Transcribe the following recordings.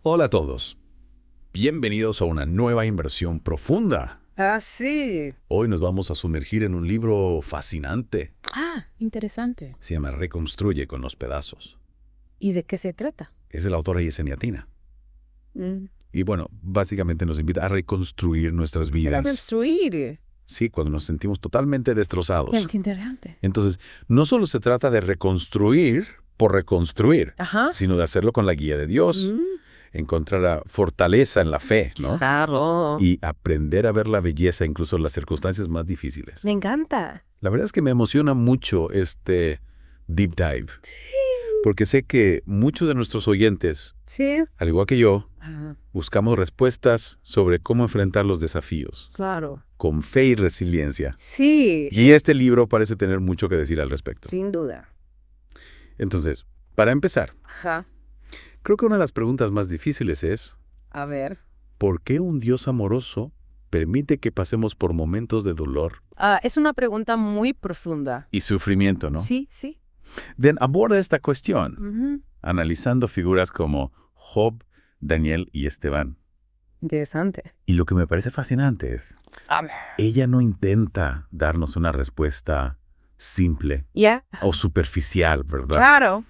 Hola a todos. Bienvenidos a una nueva inversión profunda. Ah, sí. Hoy nos vamos a sumergir en un libro fascinante. Interesante. Se llama Reconstruye con los pedazos. ¿Y de qué se trata? Es de la autora Yesenia Tina. Mm. Y bueno, básicamente nos invita a reconstruir nuestras vidas. Reconstruir. Sí, cuando nos sentimos totalmente destrozados. Qué interesante. Entonces, no solo se trata de reconstruir por reconstruir, Ajá. sino de hacerlo con la guía de Dios. Encontrar la fortaleza en la fe, ¿no? Claro. Y aprender a ver la belleza incluso en las circunstancias más difíciles. Me encanta. La verdad es que me emociona mucho este deep dive, porque sé que muchos de nuestros oyentes, Sí. al igual que yo, Ah, buscamos respuestas sobre cómo enfrentar los desafíos, claro. con fe y resiliencia. Sí. Y este libro parece tener mucho que decir al respecto. Sin duda. Entonces, para empezar, Ajá. creo que una de las preguntas más difíciles es, A ver. ¿por qué un Dios amoroso permite que pasemos por momentos de dolor Es una pregunta muy profunda. y sufrimiento, ¿no? Sí, sí. Den aborda esta cuestión, Ujú. analizando figuras como Job, Daniel y Esteban. Interesante. Y lo que me parece fascinante es, ella no intenta darnos una respuesta simple Ya. o superficial, ¿verdad? Claro.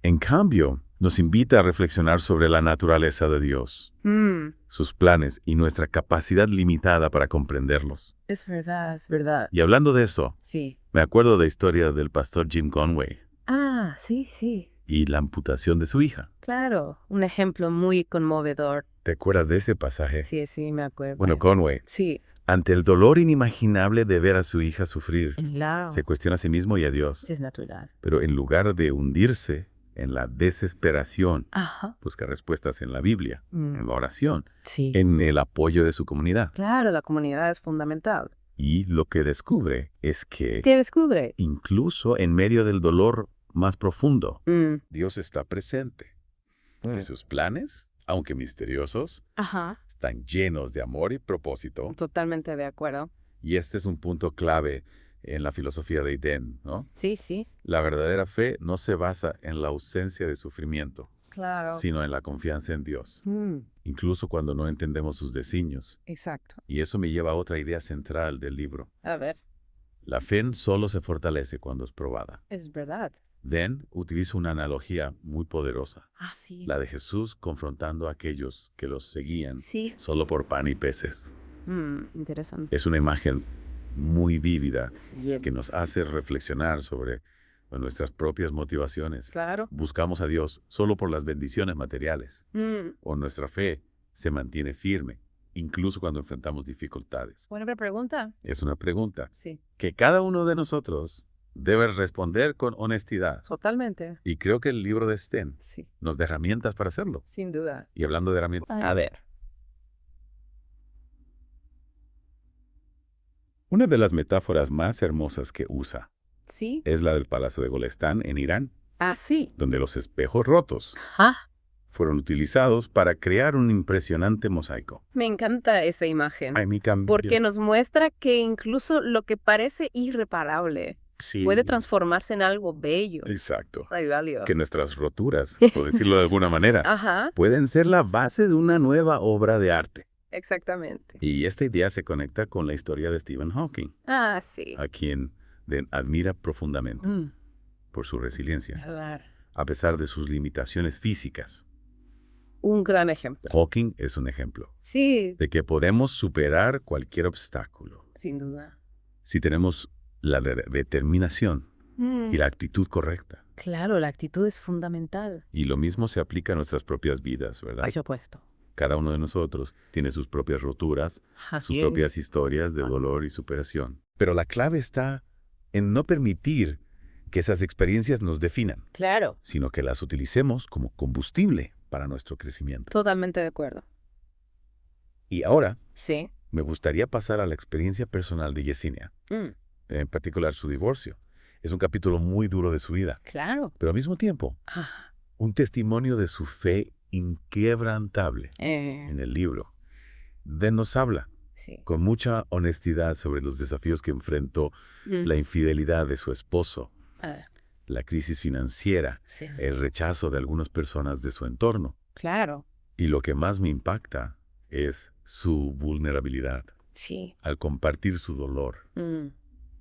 En cambio, nos invita a reflexionar sobre la naturaleza de Dios, sus planes y nuestra capacidad limitada para comprenderlos. Es verdad, es verdad. Y hablando de eso, Sí. me acuerdo de la historia del pastor Jim Conway Sí, sí. y la amputación de su hija. Claro. Un ejemplo muy conmovedor. ¿Te acuerdas de ese pasaje? Sí, sí, me acuerdo. Bueno, Conway, Sí. ante el dolor inimaginable de ver a su hija sufrir, Claro. se cuestiona a sí mismo y a Dios. Es natural. Pero en lugar de hundirse en la desesperación, Ajá. busca respuestas en la Biblia, en la oración, Sí. en el apoyo de su comunidad. Claro, la comunidad es fundamental. Y lo que descubre es que ¿Qué descubre? incluso en medio del dolor más profundo, Dios está presente. Y sus planes, aunque misteriosos, Ajá. están llenos de amor y propósito. Totalmente de acuerdo. Y este es un punto clave en la filosofía de Iden, ¿no? Sí, sí. La verdadera fe no se basa en la ausencia de sufrimiento, Claro. sino en la confianza en Dios, incluso cuando no entendemos sus designios. Exacto. Y eso me lleva a otra idea central del libro. A ver, La fe solo se fortalece cuando es probada. es verdad. Den utiliza una analogía muy poderosa, Sí. la de Jesús confrontando a aquellos que los seguían Sí. solo por pan y peces. Interesante. Es una imagen muy vívida Sí. que nos hace reflexionar sobre nuestras propias motivaciones. Claro. Buscamos a Dios solo por las bendiciones materiales, o nuestra fe se mantiene firme, incluso cuando enfrentamos dificultades. Buena pregunta. Es una pregunta Sí. que cada uno de nosotros debe responder con honestidad. Totalmente. Y creo que el libro de Sten Sí. nos da herramientas para hacerlo. Sin duda. Y hablando de herramientas, A ver. una de las metáforas más hermosas que usa Sí. es la del Palacio de Golestán en Irán, Sí. donde los espejos rotos fueron utilizados para crear un impresionante mosaico. Me encanta esa imagen. Ay, mi cambio. Porque nos muestra que incluso lo que parece irreparable Sí. puede transformarse en algo bello. Exacto. Ay, valioso. Que nuestras roturas, por decirlo de alguna manera, Ajá. pueden ser la base de una nueva obra de arte. Exactamente. Y esta idea se conecta con la historia de Stephen Hawking, Sí. a quien Den admira profundamente por su resiliencia, Claro. a pesar de sus limitaciones físicas. Un gran ejemplo. Hawking es un ejemplo Sí, de que podemos superar cualquier obstáculo sin duda. si tenemos la determinación y la actitud correcta. Claro, la actitud es fundamental. Y lo mismo se aplica a nuestras propias vidas, ¿verdad? Por supuesto. Cada uno de nosotros tiene sus propias roturas, sus propias historias de dolor y superación. Pero la clave está en no permitir que esas experiencias nos definan, Claro. sino que las utilicemos como combustible para nuestro crecimiento. Totalmente de acuerdo. Y ahora Sí. me gustaría pasar a la experiencia personal de Yesenia, en particular su divorcio. Es un capítulo muy duro de su vida, Claro. pero al mismo tiempo un testimonio de su fe inquebrantable en el libro. Den nos habla Sí. con mucha honestidad sobre los desafíos que enfrentó, la infidelidad de su esposo, la crisis financiera, Sí. el rechazo de algunas personas de su entorno. Claro. Y lo que más me impacta es su vulnerabilidad Sí. al compartir su dolor,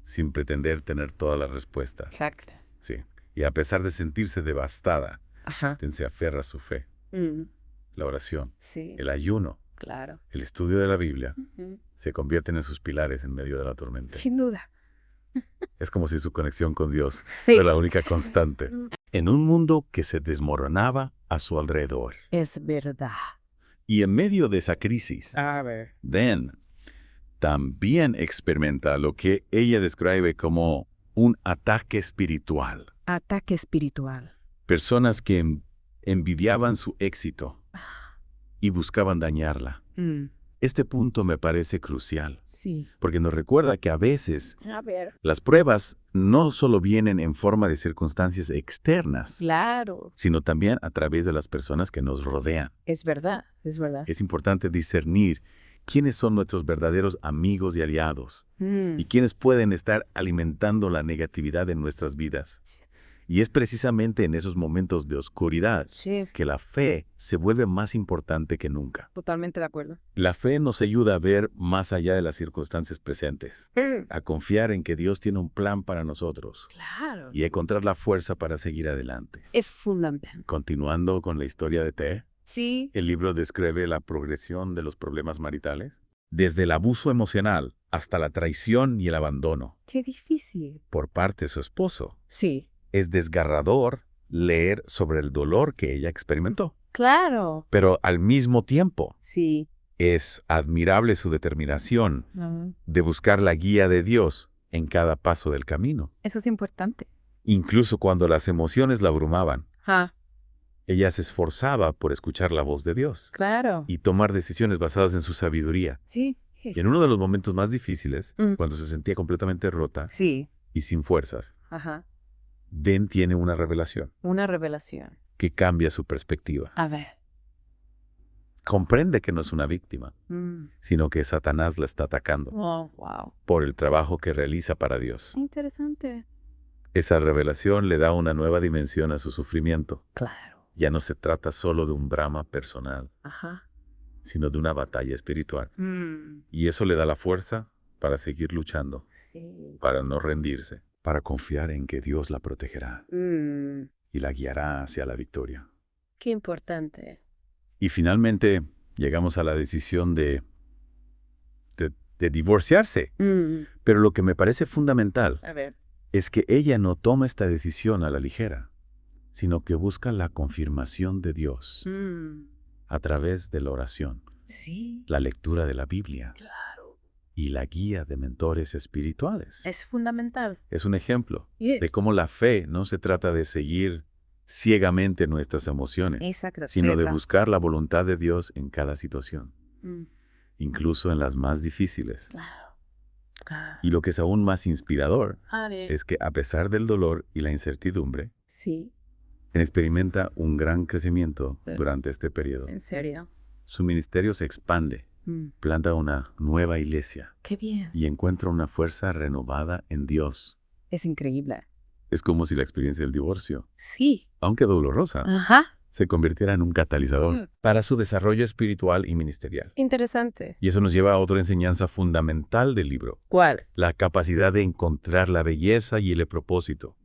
sin pretender tener todas las respuestas. Exacto. Sí. Y a pesar de sentirse devastada, Ajá. se aferra a su fe, la oración, Sí. el ayuno, Claro. el estudio de la Biblia, se convierten en sus pilares en medio de la tormenta. Sin duda. Es como si su conexión con Dios Sí. fuera la única constante. En un mundo que se desmoronaba a su alrededor. Es verdad. Y en medio de esa crisis, A ver. Dan también experimenta lo que ella describe como un ataque espiritual. Ataque espiritual. Personas que envidiaban su éxito y buscaban dañarla. Este punto me parece crucial, Sí. porque nos recuerda que a veces A ver. las pruebas no solo vienen en forma de circunstancias externas, Claro. sino también a través de las personas que nos rodean. Es verdad. Es verdad. Es importante discernir quiénes son nuestros verdaderos amigos y aliados y quiénes pueden estar alimentando la negatividad en nuestras vidas. Y es precisamente en esos momentos de oscuridad Sí. que la fe se vuelve más importante que nunca. Totalmente de acuerdo. La fe nos ayuda a ver más allá de las circunstancias presentes, a confiar en que Dios tiene un plan para nosotros Claro. y a encontrar la fuerza para seguir adelante. Es fundamental. Continuando con la historia de T, Sí. el libro describe la progresión de los problemas maritales, desde el abuso emocional hasta la traición y el abandono Qué difícil. por parte de su esposo. Sí. Es desgarrador leer sobre el dolor que ella experimentó, Claro. pero al mismo tiempo Sí. es admirable su determinación de buscar la guía de Dios en cada paso del camino. Eso es importante. Incluso cuando las emociones la abrumaban, Ah, ella se esforzaba por escuchar la voz de Dios claro. y tomar decisiones basadas en su sabiduría. Sí. Y en uno de los momentos más difíciles, Mm. cuando se sentía completamente rota Sí. y sin fuerzas, Ajá. Den tiene una revelación Una revelación. que cambia su perspectiva. A ver. Comprende que no es una víctima, sino que Satanás la está atacando Oh, wow. por el trabajo que realiza para Dios. Interesante. Esa revelación le da una nueva dimensión a su sufrimiento. Claro. Ya no se trata solo de un drama personal, Ajá. sino de una batalla espiritual. Y eso le da la fuerza para seguir luchando, Sí. para no rendirse, para confiar en que Dios la protegerá y la guiará hacia la victoria. Qué importante. Y finalmente llegamos a la decisión de divorciarse. Pero lo que me parece fundamental A ver. es que ella no toma esta decisión a la ligera, sino que busca la confirmación de Dios a través de la oración, Sí. la lectura de la Biblia Claro. y la guía de mentores espirituales. Es fundamental. Es un ejemplo de cómo la fe no se trata de seguir ciegamente nuestras emociones, Exacto. sino de buscar la voluntad de Dios en cada situación, incluso en las más difíciles. Claro. Claro. Y lo que es aún más inspirador A ver. es que a pesar del dolor y la incertidumbre, Sí. experimenta un gran crecimiento durante este periodo. ¿En serio? Su ministerio se expande, planta una nueva iglesia Qué bien. y encuentra una fuerza renovada en Dios. Es increíble. Es como si la experiencia del divorcio, Sí. aunque dolorosa, Ajá. se convirtiera en un catalizador para su desarrollo espiritual y ministerial. Interesante. Y eso nos lleva a otra enseñanza fundamental del libro, ¿Cuál? la capacidad de encontrar la belleza y el propósito,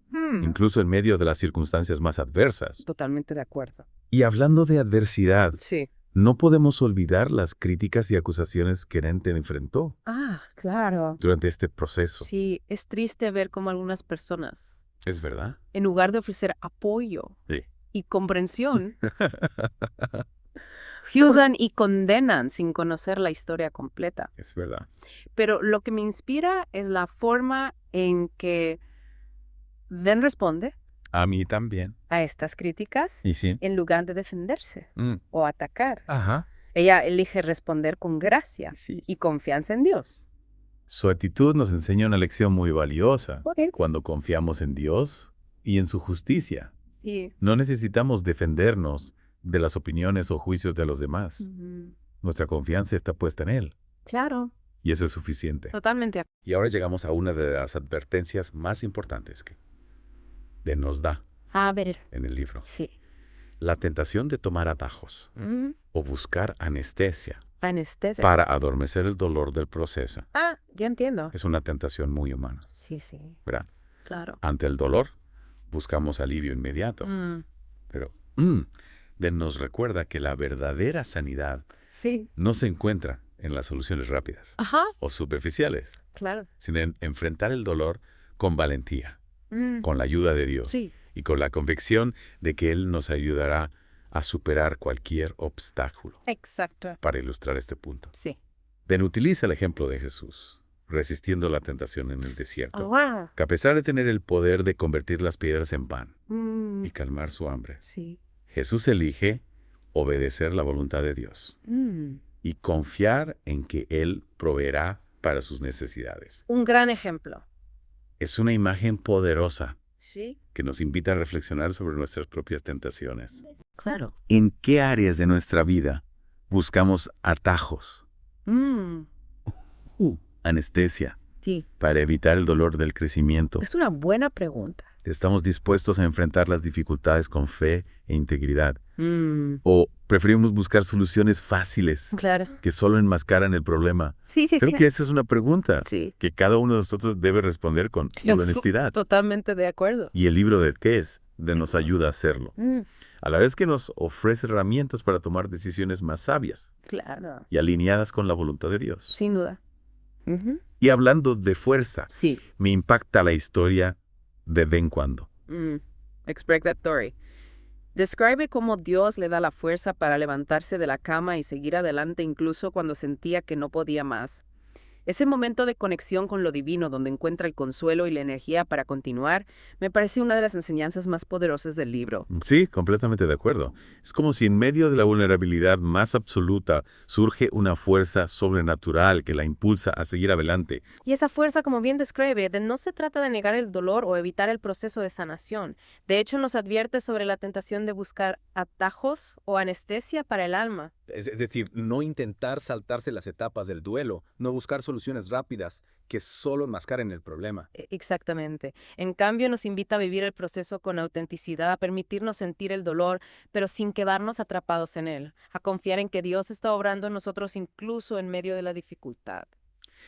incluso en medio de las circunstancias más adversas. Totalmente de acuerdo. Y hablando de adversidad, Sí. no podemos olvidar las críticas y acusaciones que Nenten enfrentó Ah, claro. durante este proceso. Sí, es triste ver cómo algunas personas, ¿Es verdad? en lugar de ofrecer apoyo Sí. y comprensión, juzgan y condenan sin conocer la historia completa. Es verdad. Pero lo que me inspira es la forma en que Den responde A mí también. a estas críticas ¿Y sí? en lugar de defenderse o atacar. Ajá. Ella elige responder con gracia Sí. y confianza en Dios. Su actitud nos enseña una lección muy valiosa. Por él. Cuando confiamos en Dios y en su justicia, Sí. no necesitamos defendernos de las opiniones o juicios de los demás. Nuestra confianza está puesta en Él. Claro, Y eso es suficiente. totalmente. Y ahora llegamos a una de las advertencias más importantes que nos da A ver, en el libro. sí. La tentación de tomar atajos. o buscar anestesia Anestesia. para adormecer el dolor del proceso. Ya entiendo. Es una tentación muy humana, Sí, ¿verdad? claro. Ante el dolor, buscamos alivio inmediato. Pero nos recuerda que la verdadera sanidad Sí. no se encuentra en las soluciones rápidas Ajá, o superficiales, claro. sino en enfrentar el dolor con valentía, con la ayuda de Dios Sí. y con la convicción de que Él nos ayudará a superar cualquier obstáculo. Exacto. Para ilustrar este punto, Sí. Den utiliza el ejemplo de Jesús, resistiendo la tentación en el desierto, Wow. que a pesar de tener el poder de convertir las piedras en pan y calmar su hambre, Sí. Jesús elige obedecer la voluntad de Dios y confiar en que Él proveerá para sus necesidades. Un gran ejemplo. Es una imagen poderosa Sí. que nos invita a reflexionar sobre nuestras propias tentaciones. Claro. ¿En qué áreas de nuestra vida buscamos atajos, anestesia, Sí. para evitar el dolor del crecimiento? Es una buena pregunta. ¿Estamos dispuestos a enfrentar las dificultades con fe e integridad? ¿O preferimos buscar soluciones fáciles Claro. que solo enmascaran el problema? Sí, sí, Creo sí. que esa es una pregunta Sí. que cada uno de nosotros debe responder con honestidad. Totalmente de acuerdo. Y el libro de Tess nos ayuda a hacerlo, a la vez que nos ofrece herramientas para tomar decisiones más sabias Claro. y alineadas con la voluntad de Dios. Sin duda. Y hablando de fuerza, Sí. me impacta la historia de Ben Cuando. Express that story. Describe cómo Dios le da la fuerza para levantarse de la cama y seguir adelante incluso cuando sentía que no podía más. Ese momento de conexión con lo divino donde encuentra el consuelo y la energía para continuar me parece una de las enseñanzas más poderosas del libro. Sí, completamente de acuerdo. Es como si en medio de la vulnerabilidad más absoluta surge una fuerza sobrenatural que la impulsa a seguir adelante. Y esa fuerza, como bien describe, no se trata de negar el dolor o evitar el proceso de sanación. De hecho, nos advierte sobre la tentación de buscar atajos o anestesia para el alma. Es decir, no intentar saltarse las etapas del duelo, no buscar soluciones rápidas que solo enmascaren el problema. Exactamente. En cambio, nos invita a vivir el proceso con autenticidad, a permitirnos sentir el dolor, pero sin quedarnos atrapados en él, a confiar en que Dios está obrando en nosotros incluso en medio de la dificultad.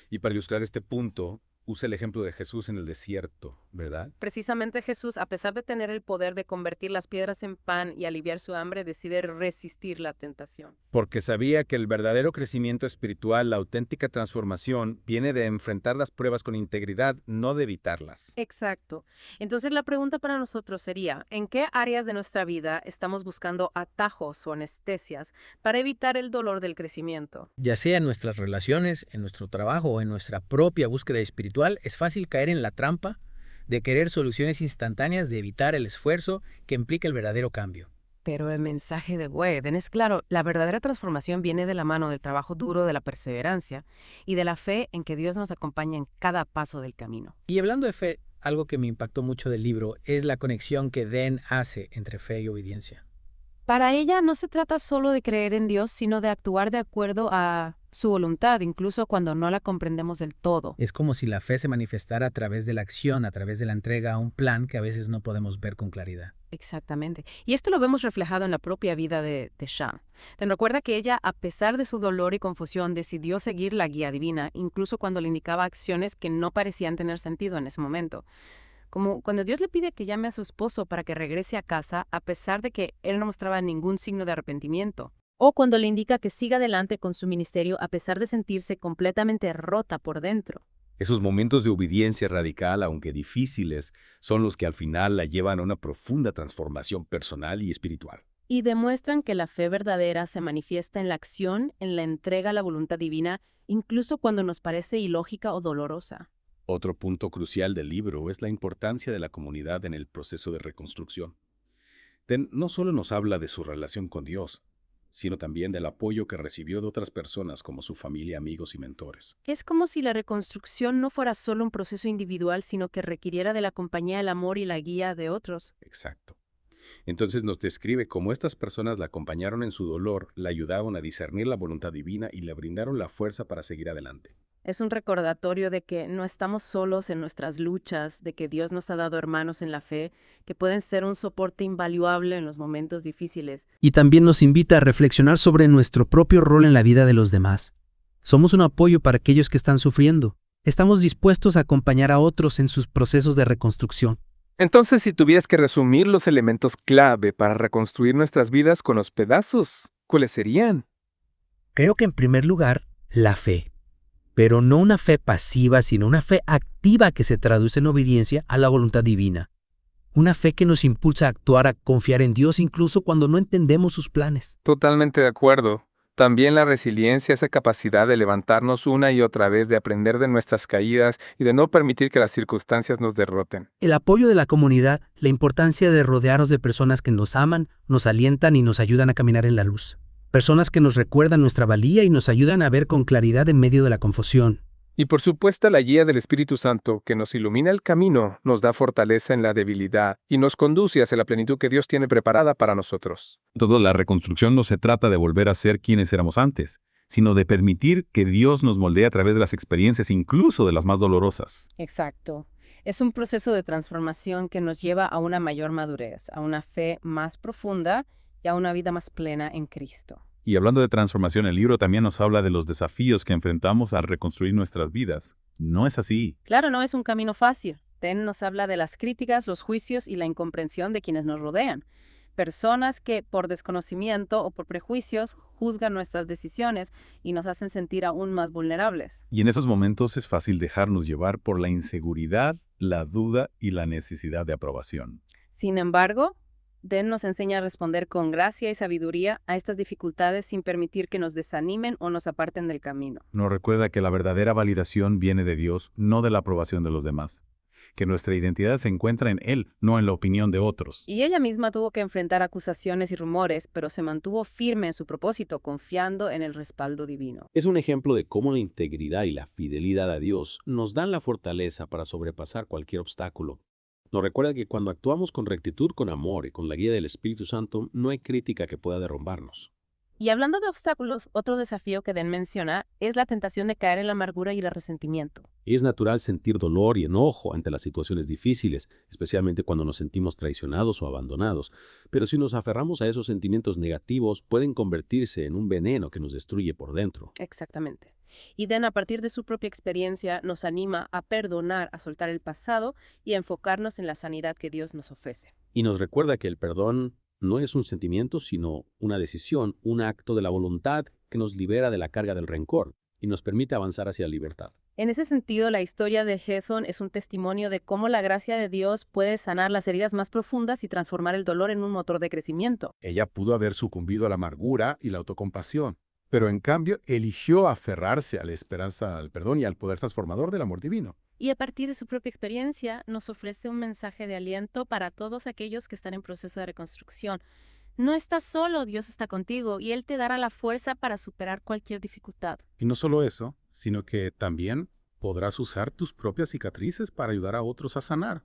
Y para ilustrar este punto, usa el ejemplo de Jesús en el desierto, ¿verdad? Precisamente Jesús, a pesar de tener el poder de convertir las piedras en pan y aliviar su hambre, decide resistir la tentación. Porque sabía que el verdadero crecimiento espiritual, la auténtica transformación, viene de enfrentar las pruebas con integridad, no de evitarlas. Exacto. Entonces la pregunta para nosotros sería, ¿en qué áreas de nuestra vida estamos buscando atajos o anestesias para evitar el dolor del crecimiento? Ya sea en nuestras relaciones, en nuestro trabajo o en nuestra propia búsqueda espiritual, es fácil caer en la trampa de querer soluciones instantáneas, de evitar el esfuerzo que implica el verdadero cambio. Pero el mensaje de Whedon es claro, la verdadera transformación viene de la mano del trabajo duro, de la perseverancia y de la fe en que Dios nos acompaña en cada paso del camino. Y hablando de fe, algo que me impactó mucho del libro es la conexión que Den hace entre fe y obediencia. Para ella no se trata solo de creer en Dios, sino de actuar de acuerdo a su voluntad, incluso cuando no la comprendemos del todo. Es como si la fe se manifestara a través de la acción, a través de la entrega a un plan que a veces no podemos ver con claridad. Exactamente. Y esto lo vemos reflejado en la propia vida de Shan. Ten recuerda que ella, a pesar de su dolor y confusión, decidió seguir la guía divina, incluso cuando le indicaba acciones que no parecían tener sentido en ese momento. Como cuando Dios le pide que llame a su esposo para que regrese a casa, a pesar de que él no mostraba ningún signo de arrepentimiento. O cuando le indica que siga adelante con su ministerio a pesar de sentirse completamente rota por dentro. Esos momentos de obediencia radical, aunque difíciles, son los que al final la llevan a una profunda transformación personal y espiritual. Y demuestran que la fe verdadera se manifiesta en la acción, en la entrega a la voluntad divina, incluso cuando nos parece ilógica o dolorosa. Otro punto crucial del libro es la importancia de la comunidad en el proceso de reconstrucción. No solo nos habla de su relación con Dios, sino también del apoyo que recibió de otras personas como su familia, amigos y mentores. Es como si la reconstrucción no fuera solo un proceso individual, sino que requiriera de la compañía, el amor y la guía de otros. Exacto. Entonces nos describe cómo estas personas la acompañaron en su dolor, la ayudaron a discernir la voluntad divina y le brindaron la fuerza para seguir adelante. Es un recordatorio de que no estamos solos en nuestras luchas, de que Dios nos ha dado hermanos en la fe que pueden ser un soporte invaluable en los momentos difíciles. Y también nos invita a reflexionar sobre nuestro propio rol en la vida de los demás. Somos un apoyo para aquellos que están sufriendo. Estamos dispuestos a acompañar a otros en sus procesos de reconstrucción. Entonces, si tuvieras que resumir los elementos clave para reconstruir nuestras vidas con los pedazos, ¿cuáles serían? Creo que en primer lugar, la fe. Pero no una fe pasiva, sino una fe activa que se traduce en obediencia a la voluntad divina. Una fe que nos impulsa a actuar, a confiar en Dios incluso cuando no entendemos sus planes. Totalmente de acuerdo. También la resiliencia, esa capacidad de levantarnos una y otra vez, de aprender de nuestras caídas y de no permitir que las circunstancias nos derroten. El apoyo de la comunidad, la importancia de rodearnos de personas que nos aman, nos alientan y nos ayudan a caminar en la luz. Personas que nos recuerdan nuestra valía y nos ayudan a ver con claridad en medio de la confusión. Y por supuesto la guía del Espíritu Santo, que nos ilumina el camino, nos da fortaleza en la debilidad y nos conduce hacia la plenitud que Dios tiene preparada para nosotros. Toda la reconstrucción no se trata de volver a ser quienes éramos antes, sino de permitir que Dios nos moldee a través de las experiencias, incluso de las más dolorosas. Exacto. Es un proceso de transformación que nos lleva a una mayor madurez, a una fe más profunda y a una vida más plena en Cristo. Y hablando de transformación, el libro también nos habla de los desafíos que enfrentamos al reconstruir nuestras vidas. No es así. Claro, no es un camino fácil. Ten nos habla de las críticas, los juicios y la incomprensión de quienes nos rodean. Personas que por desconocimiento o por prejuicios juzgan nuestras decisiones y nos hacen sentir aún más vulnerables. Y en esos momentos es fácil dejarnos llevar por la inseguridad, la duda y la necesidad de aprobación. Sin embargo, Den nos enseña a responder con gracia y sabiduría a estas dificultades sin permitir que nos desanimen o nos aparten del camino. Nos recuerda que la verdadera validación viene de Dios, no de la aprobación de los demás. Que nuestra identidad se encuentra en Él, no en la opinión de otros. Y ella misma tuvo que enfrentar acusaciones y rumores, pero se mantuvo firme en su propósito, confiando en el respaldo divino. Es un ejemplo de cómo la integridad y la fidelidad a Dios nos dan la fortaleza para sobrepasar cualquier obstáculo. Nos recuerda que cuando actuamos con rectitud, con amor y con la guía del Espíritu Santo, no hay crítica que pueda derrumbarnos. Y hablando de obstáculos, otro desafío que Den menciona es la tentación de caer en la amargura y el resentimiento. Es natural sentir dolor y enojo ante las situaciones difíciles, especialmente cuando nos sentimos traicionados o abandonados. Pero si nos aferramos a esos sentimientos negativos, pueden convertirse en un veneno que nos destruye por dentro. Exactamente. Y Den, a partir de su propia experiencia, nos anima a perdonar, a soltar el pasado y a enfocarnos en la sanidad que Dios nos ofrece. Y nos recuerda que el perdón no es un sentimiento, sino una decisión, un acto de la voluntad que nos libera de la carga del rencor y nos permite avanzar hacia la libertad. En ese sentido, la historia de Hethon es un testimonio de cómo la gracia de Dios puede sanar las heridas más profundas y transformar el dolor en un motor de crecimiento. Ella pudo haber sucumbido a la amargura y la autocompasión, pero en cambio eligió aferrarse a la esperanza, al perdón y al poder transformador del amor divino. Y a partir de su propia experiencia, nos ofrece un mensaje de aliento para todos aquellos que están en proceso de reconstrucción. No estás solo, Dios está contigo y Él te dará la fuerza para superar cualquier dificultad. Y no solo eso, sino que también podrás usar tus propias cicatrices para ayudar a otros a sanar.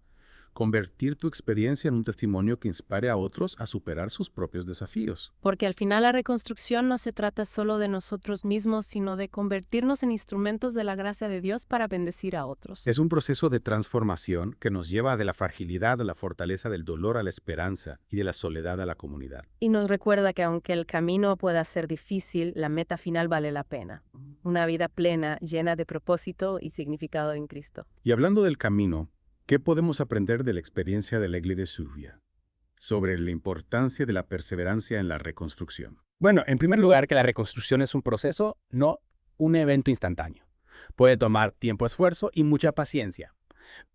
Convertir tu experiencia en un testimonio que inspire a otros a superar sus propios desafíos. Porque al final la reconstrucción no se trata solo de nosotros mismos, sino de convertirnos en instrumentos de la gracia de Dios para bendecir a otros. Es un proceso de transformación que nos lleva de la fragilidad a la fortaleza, del dolor a la esperanza y de la soledad a la comunidad. Y nos recuerda que aunque el camino pueda ser difícil, la meta final vale la pena. Una vida plena, llena de propósito y significado en Cristo. Y hablando del camino, ¿qué podemos aprender de la experiencia de Legli de Suvia sobre la importancia de la perseverancia en la reconstrucción? Bueno, en primer lugar, que la reconstrucción es un proceso, no un evento instantáneo. Puede tomar tiempo, esfuerzo y mucha paciencia.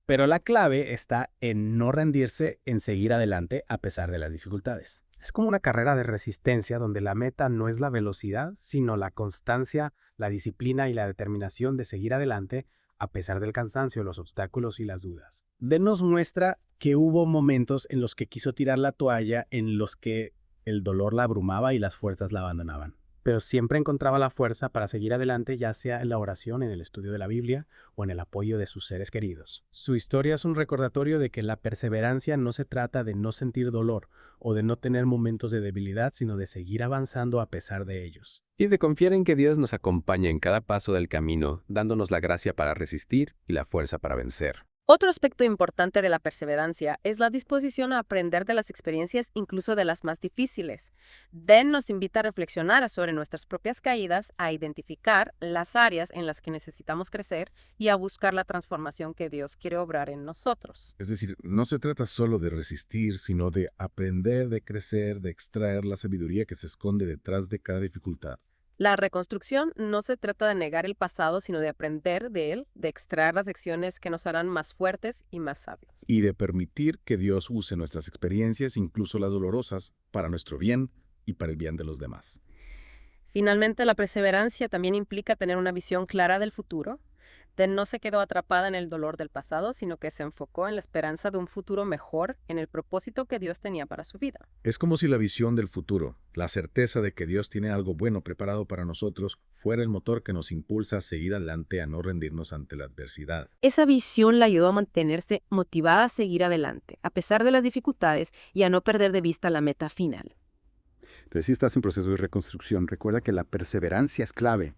Pero la clave está en no rendirse, en seguir adelante a pesar de las dificultades. Es como una carrera de resistencia donde la meta no es la velocidad, sino la constancia, la disciplina y la determinación de seguir adelante a pesar del cansancio, los obstáculos y las dudas. Den nos muestra que hubo momentos en los que quiso tirar la toalla, en los que el dolor la abrumaba y las fuerzas la abandonaban. pero siempre encontraba la fuerza para seguir adelante, ya sea en la oración, en el estudio de la Biblia o en el apoyo de sus seres queridos. Su historia es un recordatorio de que la perseverancia no se trata de no sentir dolor o de no tener momentos de debilidad, sino de seguir avanzando a pesar de ellos. Y de confiar en que Dios nos acompaña en cada paso del camino, dándonos la gracia para resistir y la fuerza para vencer. Otro aspecto importante de la perseverancia es la disposición a aprender de las experiencias, incluso de las más difíciles. Den nos invita a reflexionar sobre nuestras propias caídas, a identificar las áreas en las que necesitamos crecer y a buscar la transformación que Dios quiere obrar en nosotros. Es decir, no se trata solo de resistir, sino de aprender, de crecer, de extraer la sabiduría que se esconde detrás de cada dificultad. La reconstrucción no se trata de negar el pasado, sino de aprender de él, de extraer las lecciones que nos harán más fuertes y más sabios. Y de permitir que Dios use nuestras experiencias, incluso las dolorosas, para nuestro bien y para el bien de los demás. Finalmente, la perseverancia también implica tener una visión clara del futuro. Den no se quedó atrapada en el dolor del pasado, sino que se enfocó en la esperanza de un futuro mejor, en el propósito que Dios tenía para su vida. Es como si la visión del futuro, la certeza de que Dios tiene algo bueno preparado para nosotros, fuera el motor que nos impulsa a seguir adelante, a no rendirnos ante la adversidad. Esa visión la ayudó a mantenerse motivada a seguir adelante, a pesar de las dificultades, y a no perder de vista la meta final. Entonces, si estás en proceso de reconstrucción, recuerda que la perseverancia es clave.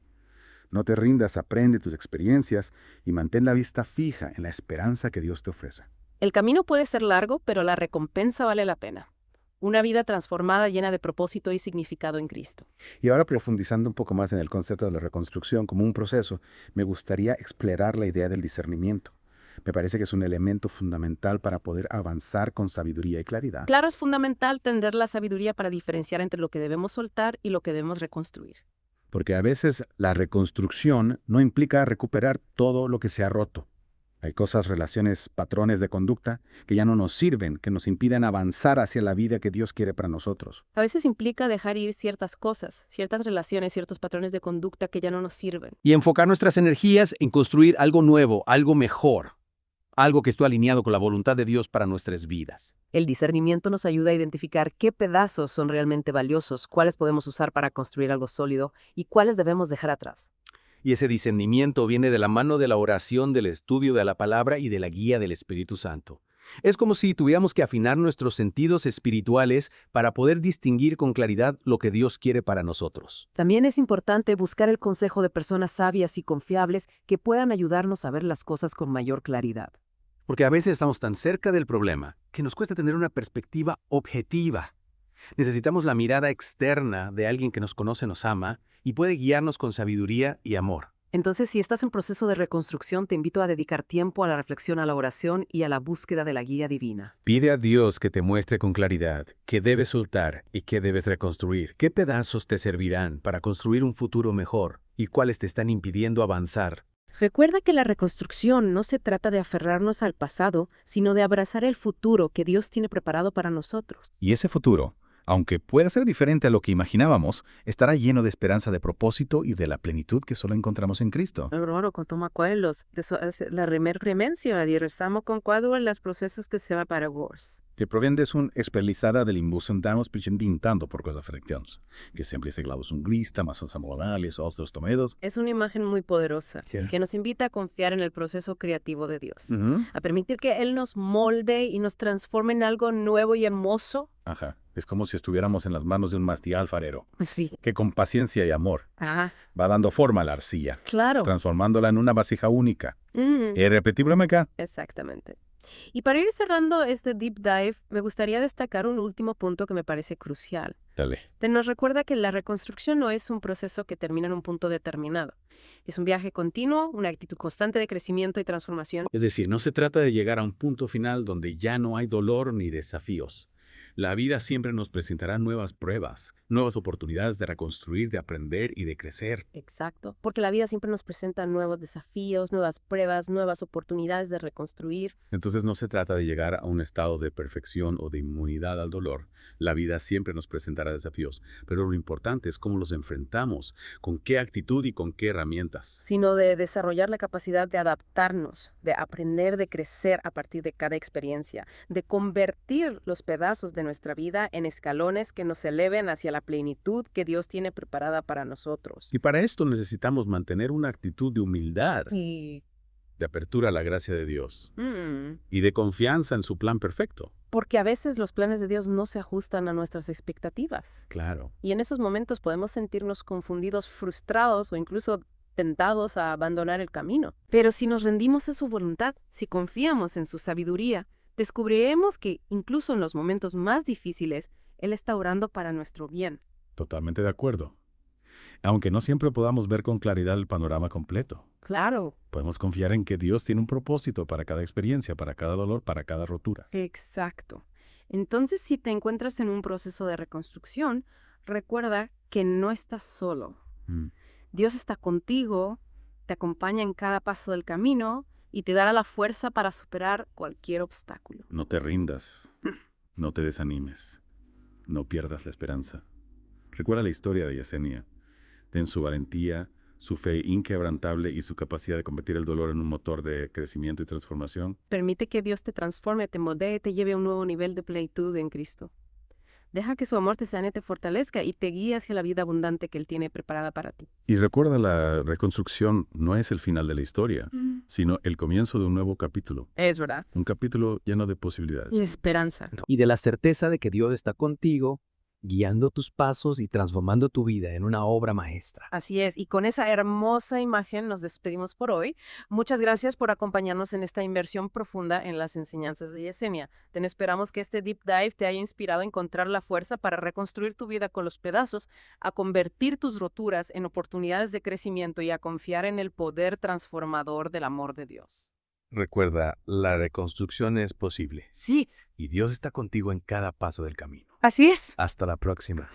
No te rindas, aprende tus experiencias y mantén la vista fija en la esperanza que Dios te ofrece. El camino puede ser largo, pero la recompensa vale la pena. Una vida transformada llena de propósito y significado en Cristo. Y ahora, profundizando un poco más en el concepto de la reconstrucción como un proceso, me gustaría explorar la idea del discernimiento. Me parece que es un elemento fundamental para poder avanzar con sabiduría y claridad. Claro, es fundamental tener la sabiduría para diferenciar entre lo que debemos soltar y lo que debemos reconstruir. Porque a veces la reconstrucción no implica recuperar todo lo que se ha roto. Hay cosas, relaciones, patrones de conducta que ya no nos sirven, que nos impiden avanzar hacia la vida que Dios quiere para nosotros. A veces implica dejar ir ciertas cosas, ciertas relaciones, ciertos patrones de conducta que ya no nos sirven. Y enfocar nuestras energías en construir algo nuevo, algo mejor, algo que esté alineado con la voluntad de Dios para nuestras vidas. El discernimiento nos ayuda a identificar qué pedazos son realmente valiosos, cuáles podemos usar para construir algo sólido y cuáles debemos dejar atrás. Y ese discernimiento viene de la mano de la oración, del estudio de la palabra y de la guía del Espíritu Santo. Es como si tuviéramos que afinar nuestros sentidos espirituales para poder distinguir con claridad lo que Dios quiere para nosotros. También es importante buscar el consejo de personas sabias y confiables que puedan ayudarnos a ver las cosas con mayor claridad. Porque a veces estamos tan cerca del problema que nos cuesta tener una perspectiva objetiva. Necesitamos la mirada externa de alguien que nos conoce, nos ama y puede guiarnos con sabiduría y amor. Entonces, si estás en proceso de reconstrucción, te invito a dedicar tiempo a la reflexión, a la oración y a la búsqueda de la guía divina. Pide a Dios que te muestre con claridad qué debes soltar y qué debes reconstruir, qué pedazos te servirán para construir un futuro mejor y cuáles te están impidiendo avanzar. Recuerda que la reconstrucción no se trata de aferrarnos al pasado, sino de abrazar el futuro que Dios tiene preparado para nosotros. Y ese futuro, aunque pueda ser diferente a lo que imaginábamos, estará lleno de esperanza, de propósito y de la plenitud que solo encontramos en Cristo. Allora, contiamo quello, la remenzione di restiamo con quadro los procesos que se va para vos. Que proviene de un especializada del imbusentamos pintando por cosas fracciones, que siempre se clavos un grista, masas morales, otros tomedos. Es una imagen muy poderosa, Sí. que nos invita a confiar en el proceso creativo de Dios, a permitir que Él nos molde y nos transforme en algo nuevo y hermoso. Ajá. Es como si estuviéramos en las manos de un mastí alfarero, Sí. que con paciencia y amor Ah, va dando forma a la arcilla, claro. transformándola en una vasija única. Mm, Irrepetible acá. exactamente. Y para ir cerrando este deep dive, me gustaría destacar un último punto que me parece crucial. Dale. Nos recuerda que la reconstrucción no es un proceso que termina en un punto determinado. Es un viaje continuo, una actitud constante de crecimiento y transformación. Es decir, no se trata de llegar a un punto final donde ya no hay dolor ni desafíos. La vida siempre nos presentará nuevas pruebas, nuevas oportunidades de reconstruir, de aprender y de crecer. Exacto, porque la vida siempre nos presenta nuevos desafíos, nuevas pruebas, nuevas oportunidades de reconstruir. Entonces no se trata de llegar a un estado de perfección o de inmunidad al dolor. La vida siempre nos presentará desafíos, pero lo importante es cómo los enfrentamos, con qué actitud y con qué herramientas. Sino de desarrollar la capacidad de adaptarnos, de aprender, de crecer a partir de cada experiencia, de convertir los pedazos de nuestra vida en escalones que nos eleven hacia la plenitud que Dios tiene preparada para nosotros. Y para esto necesitamos mantener una actitud de humildad, Y de apertura a la gracia de Dios y de confianza en su plan perfecto. porque a veces los planes de Dios no se ajustan a nuestras expectativas. Claro. Y en esos momentos podemos sentirnos confundidos, frustrados o incluso tentados a abandonar el camino. Pero si nos rendimos a su voluntad, si confiamos en su sabiduría, descubriremos que incluso en los momentos más difíciles, Él está orando para nuestro bien. Totalmente de acuerdo. Aunque no siempre podamos ver con claridad el panorama completo, Claro. podemos confiar en que Dios tiene un propósito para cada experiencia, para cada dolor, para cada rotura. Exacto. Entonces, si te encuentras en un proceso de reconstrucción, recuerda que no estás solo. Dios está contigo, te acompaña en cada paso del camino y te dará la fuerza para superar cualquier obstáculo. No te rindas, no te desanimes, no pierdas la esperanza. Recuerda la historia de Yesenia. En su valentía, su fe inquebrantable y su capacidad de convertir el dolor en un motor de crecimiento y transformación. Permite que Dios te transforme, te moldee, te lleve a un nuevo nivel de plenitud en Cristo. Deja que su amor te sane, te fortalezca y te guíe hacia la vida abundante que Él tiene preparada para ti. Y recuerda, la reconstrucción no es el final de la historia, sino el comienzo de un nuevo capítulo. Es verdad. Un capítulo lleno de posibilidades. Y esperanza. Y de la certeza de que Dios está contigo, guiando tus pasos y transformando tu vida en una obra maestra. Así es, y con esa hermosa imagen nos despedimos por hoy. Muchas gracias por acompañarnos en esta inmersión profunda en las enseñanzas de Yesenia. Esperamos que este deep dive te haya inspirado a encontrar la fuerza para reconstruir tu vida con los pedazos, a convertir tus roturas en oportunidades de crecimiento y a confiar en el poder transformador del amor de Dios. Recuerda, la reconstrucción es posible. Sí, Y Dios está contigo en cada paso del camino. así es. Hasta la próxima.